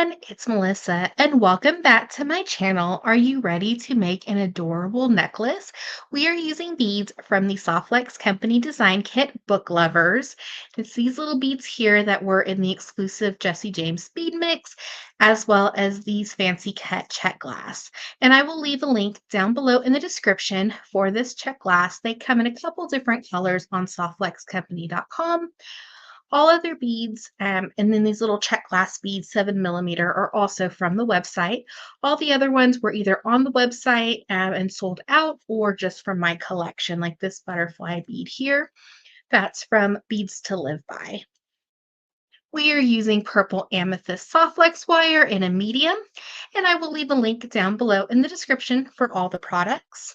It's Melissa, and welcome back to my channel. Are you ready to make an adorable necklace? We are using beads from the Soft Flex Company Design Kit Book Lovers. It's these little beads here that were in the exclusive Jesse James bead mix, as well as these fancy cut check glass. And I will leave a link down below in the description for this check glass. They come in a couple different colors on softflexcompany.com. All other beads, and then these little check glass beads, 7 millimeter, are also from the website. All the other ones were either on the website and sold out or just from my collection, like this butterfly bead here. That's from Beads to Live By. We are using purple amethyst soft flex wire in a medium, and I will leave a link down below in the description for all the products.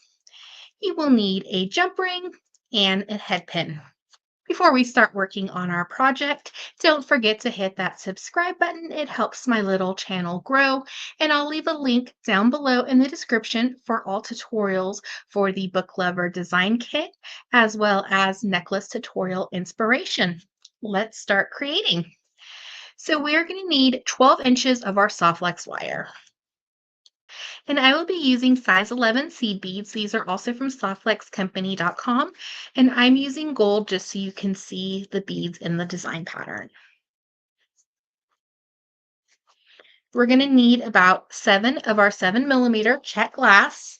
You will need a jump ring and a head pin. Before we start working on our project, don't forget to hit that subscribe button. It helps my little channel grow. And I'll leave a link down below in the description for all tutorials for the Book Lover Design Kit, as well as necklace tutorial inspiration. Let's start creating. So we're going to need 12 inches of our soft flex wire. And I will be using size 11 seed beads. These are also from softflexcompany.com. And I'm using gold just so you can see the beads in the design pattern. We're going to need about 7 of our 7 millimeter check glass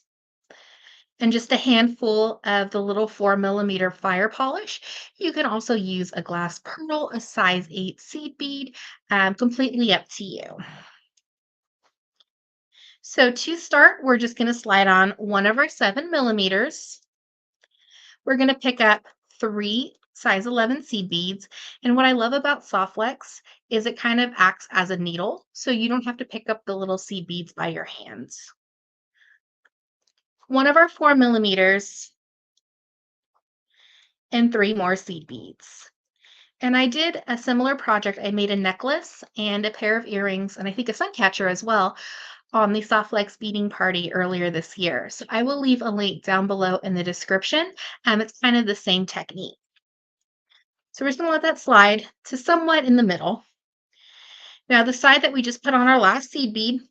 and just a handful of the little 4 millimeter fire polish. You can also use a glass pearl, a size 8 seed bead, completely up to you. So to start, we're just going to slide on one of our 7 millimeters. We're going to pick up 3 size 11 seed beads. And what I love about Soft Flex is it kind of acts as a needle, so you don't have to pick up the little seed beads by your hands. One of our 4 millimeters and 3 more seed beads. And I did a similar project. I made a necklace and a pair of earrings, and I think a sun catcher as well, on the Soft Flex beading party earlier this year. So I will leave a link down below in the description. It's kind of the same technique. So we're just going to let that slide to somewhat in the middle. Now the side that we just put on our last seed bead,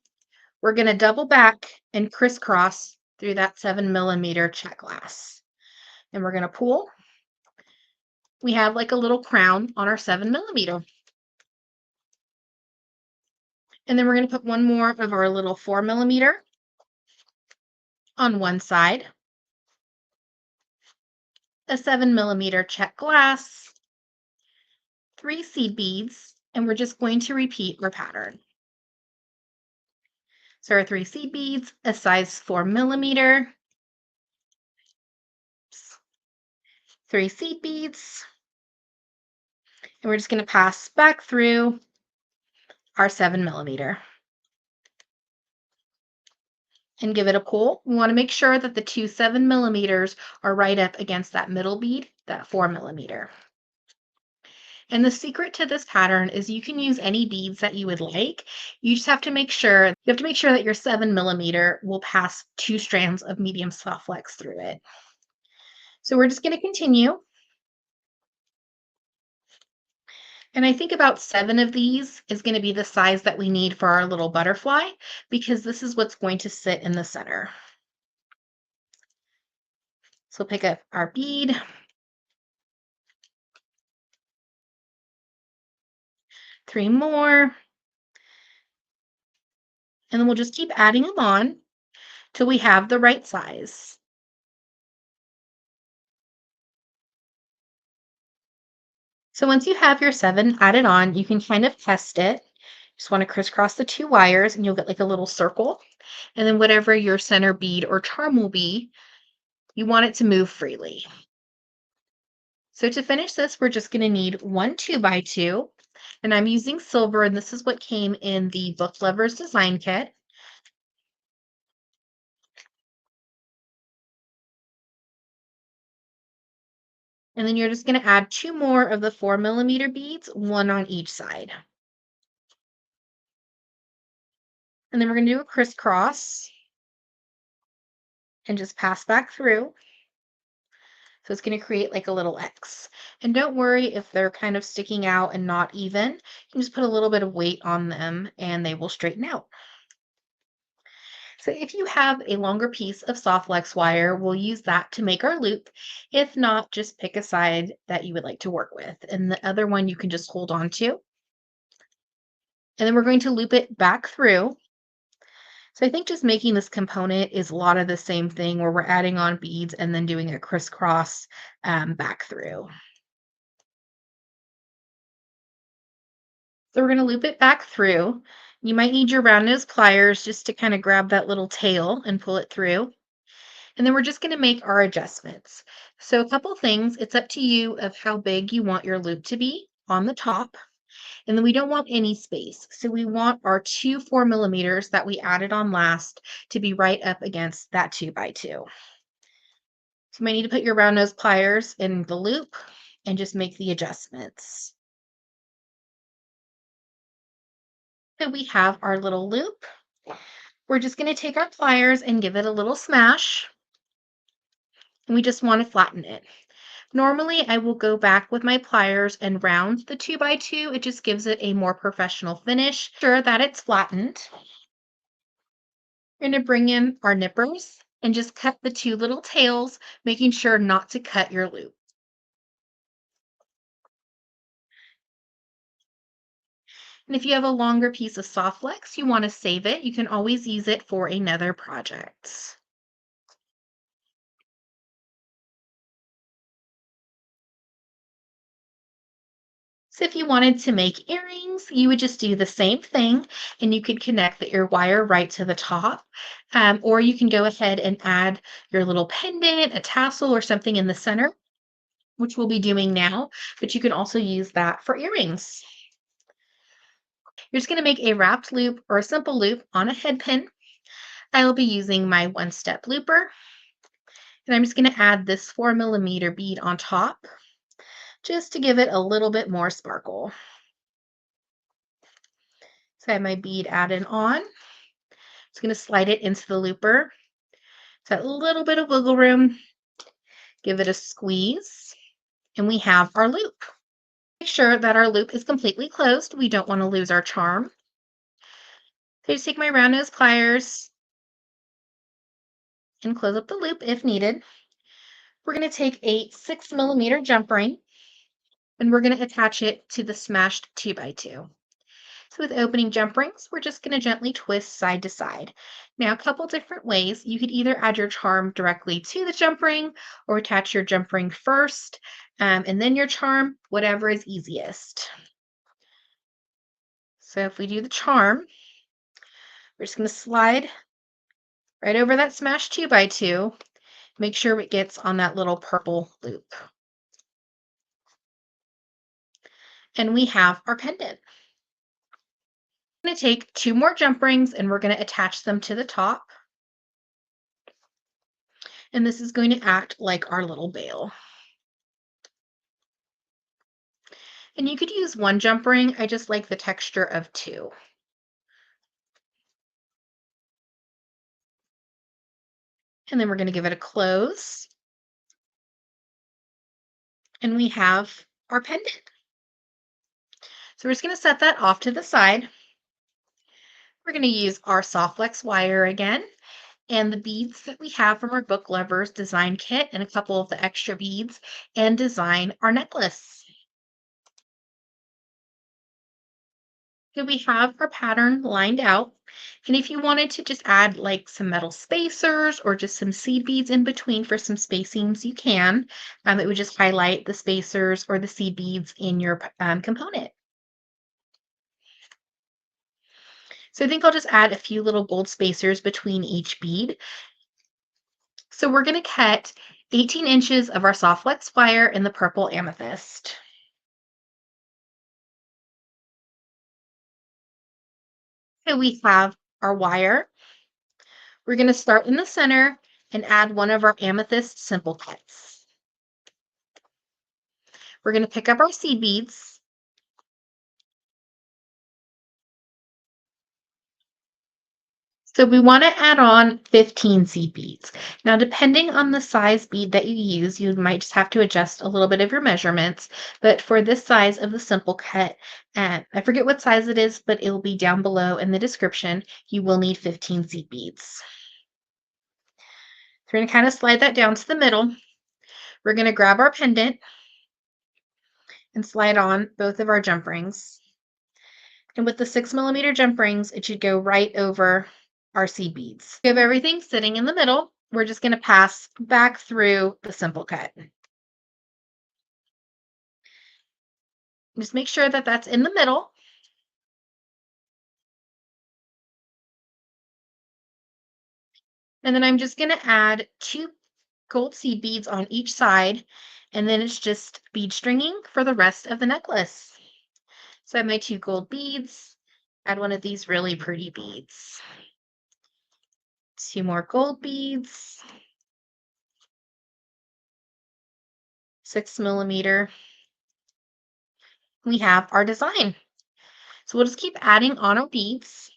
we're going to double back and crisscross through that 7 millimeter check glass. And we're going to pull. We have like a little crown on our 7 millimeter. And then we're going to put one more of our little 4 millimeter on one side, a 7 millimeter check glass, 3 seed beads, and we're just going to repeat our pattern. So our 3 seed beads, a size 4 millimeter, 3 seed beads, and we're just going to pass back through our 7 millimeter and give it a pull. We want to make sure that the 2 7 millimeters are right up against that middle bead, that 4 millimeter. And the secret to this pattern is you can use any beads that you would like. You just have to make sure that your 7 millimeter will pass 2 strands of medium soft flex through it. So we're just going to continue. And I think about 7 of these is going to be the size that we need for our little butterfly, because this is what's going to sit in the center. So pick up our bead, 3 more, and then we'll just keep adding them on till we have the right size. So once you have your 7 added on, you can kind of test it. Just want to crisscross the 2 wires and you'll get like a little circle. And then whatever your center bead or charm will be, you want it to move freely. So to finish this, we're just going to need 1 2x2, and I'm using silver, and this is what came in the Book Lovers Design Kit. And then you're just going to add 2 more of the 4 millimeter beads, 1 on each side. And then we're going to do a crisscross and just pass back through. So it's going to create like a little X. And don't worry if they're kind of sticking out and not even. You can just put a little bit of weight on them and they will straighten out. So if you have a longer piece of soft flex wire, we'll use that to make our loop. If not, just pick a side that you would like to work with. And the other one you can just hold on to. And then we're going to loop it back through. So I think just making this component is a lot of the same thing where we're adding on beads and then doing a crisscross back through. So we're going to loop it back through. You might need your round nose pliers just to kind of grab that little tail and pull it through. And then we're just going to make our adjustments. So a couple things, it's up to you of how big you want your loop to be on the top. And then we don't want any space. So we want our two 4 millimeters that we added on last to be right up against that 2x2. So you might need to put your round nose pliers in the loop and just make the adjustments. So we have our little loop. We're just going to take our pliers and give it a little smash. And we just want to flatten it. Normally, I will go back with my pliers and round the 2x2. It just gives it a more professional finish. Sure that it's flattened. We're going to bring in our nippers and just cut the two little tails, making sure not to cut your loop. And if you have a longer piece of soft flex, you want to save it, you can always use it for another project. So if you wanted to make earrings, you would just do the same thing and you could connect the ear wire right to the top. Or you can go ahead and add your little pendant, a tassel, or something in the center, which we'll be doing now, but you can also use that for earrings. You're just going to make a wrapped loop or a simple loop on a head pin. I will be using my one-step looper, and I'm just going to add this 4 millimeter bead on top just to give it a little bit more sparkle. So I have my bead added on. Just going to slide it into the looper. So a little bit of wiggle room, give it a squeeze, and we have our loop. Make sure that our loop is completely closed. We don't want to lose our charm. So I just take my round nose pliers and close up the loop if needed. We're going to take a 6 millimeter jump ring and we're going to attach it to the smashed 2x2. So with opening jump rings, we're just going to gently twist side to side. Now, a couple different ways. You could either add your charm directly to the jump ring or attach your jump ring first and then your charm, whatever is easiest. So if we do the charm, we're just going to slide right over that smashed 2x2. Make sure it gets on that little purple loop. And we have our pendant. I'm going to take two more jump rings and we're going to attach them to the top. And this is going to act like our little veil. And you could use one jump ring. I just like the texture of two. And then we're going to give it a close. And we have our pendant. So we're just going to set that off to the side. We're going to use our soft flex wire again and the beads that we have from our book lovers design kit and a couple of the extra beads and design our necklace. So we have our pattern lined out. And if you wanted to just add like some metal spacers or just some seed beads in between for some spacings, you can. It would just highlight the spacers or the seed beads in your component. So I think I'll just add a few little gold spacers between each bead. So we're going to cut 18 inches of our soft flex wire in the purple amethyst. So we have our wire. We're going to start in the center and add one of our amethyst simple cuts. We're going to pick up our seed beads. So we want to add on 15 seed beads. Now, depending on the size bead that you use, you might just have to adjust a little bit of your measurements. But for this size of the simple cut, I forget what size it is, but it'll be down below in the description. You will need 15 seed beads. So we're going to kind of slide that down to the middle. We're going to grab our pendant and slide on both of our jump rings. And with the 6 millimeter jump rings, it should go right over our seed beads. We have everything sitting in the middle. We're just going to pass back through the simple cut. Just make sure that that's in the middle. And then I'm just going to add 2 gold seed beads on each side. And then it's just bead stringing for the rest of the necklace. So I have my 2 gold beads. Add one of these really pretty beads. 2 more gold beads. 6 millimeter. We have our design. So we'll just keep adding on our beads.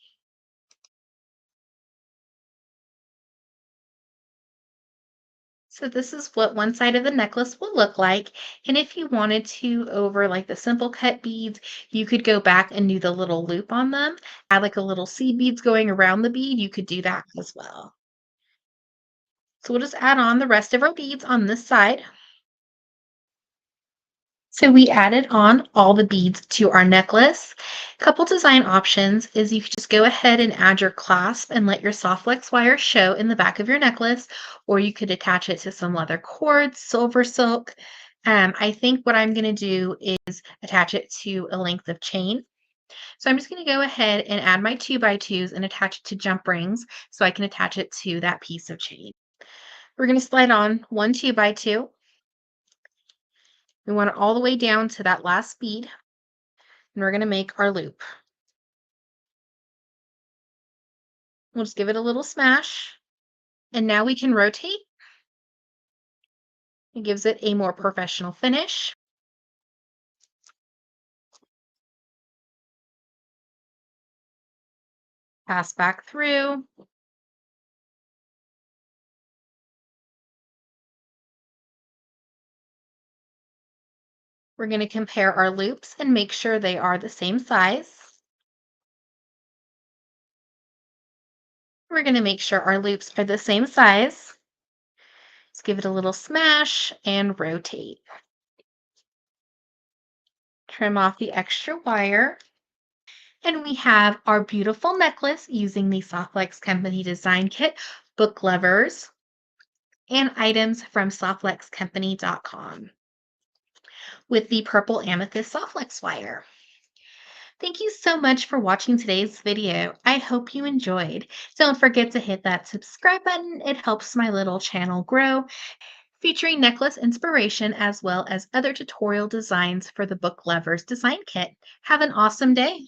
So this is what one side of the necklace will look like. And if you wanted to, over like the simple cut beads, you could go back and do the little loop on them, add like a little seed beads going around the bead. You could do that as well. So we'll just add on the rest of our beads on this side. So we added on all the beads to our necklace. A couple design options is you could just go ahead and add your clasp and let your soft flex wire show in the back of your necklace, or you could attach it to some leather cords, silver silk. I think what I'm going to do is attach it to a length of chain. So I'm just going to go ahead and add my 2x2s and attach it to jump rings so I can attach it to that piece of chain. We're going to slide on one 2x2. We want it all the way down to that last bead, and we're going to make our loop. We'll just give it a little smash, and now we can rotate. It gives it a more professional finish. Pass back through. We're going to compare our loops and make sure they are the same size. We're going to make sure our loops are the same size. Let's give it a little smash and rotate. Trim off the extra wire. And we have our beautiful necklace using the Soft Flex Company Design Kit, book levers, and items from softflexcompany.com with the purple amethyst Soft Flex wire. Thank you so much for watching today's video. I hope you enjoyed. Don't forget to hit that subscribe button. It helps my little channel grow, featuring necklace inspiration as well as other tutorial designs for the Book Lovers Design Kit. Have an awesome day.